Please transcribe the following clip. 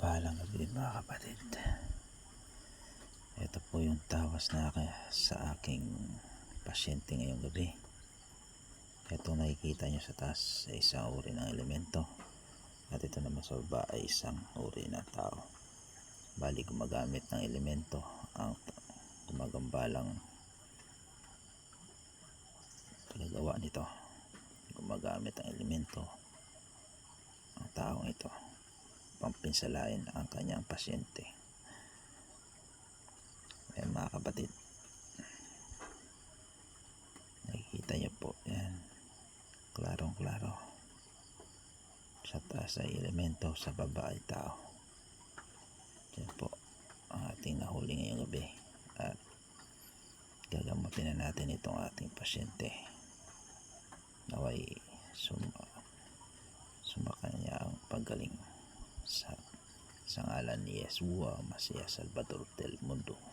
Mapagpalang gabi mga kapatid. Ito po yung tawas na sa aking pasyente ngayong gabi. Ito nakikita nyo sa taas ay isang uri ng elemento, at ito naman sa baba ay isang uri ng tao. Bali gumagamit ng elemento ang gumagambalang pinagawa nito. Gumagamit ang elemento ang taong ito pampinsalain ang kanyang pasyente. Ayan mga kapatid, nakikita nyo po yan, klarong klaro. Sa taas ay elemento, sa baba ay tao. Yan po ang ating nahuli ngayong gabi, at gagamutin na natin itong ating pasyente. Naway sumakanya ang paggaling sa ngalan ni Yeshua Masiya Salvador del Mundo.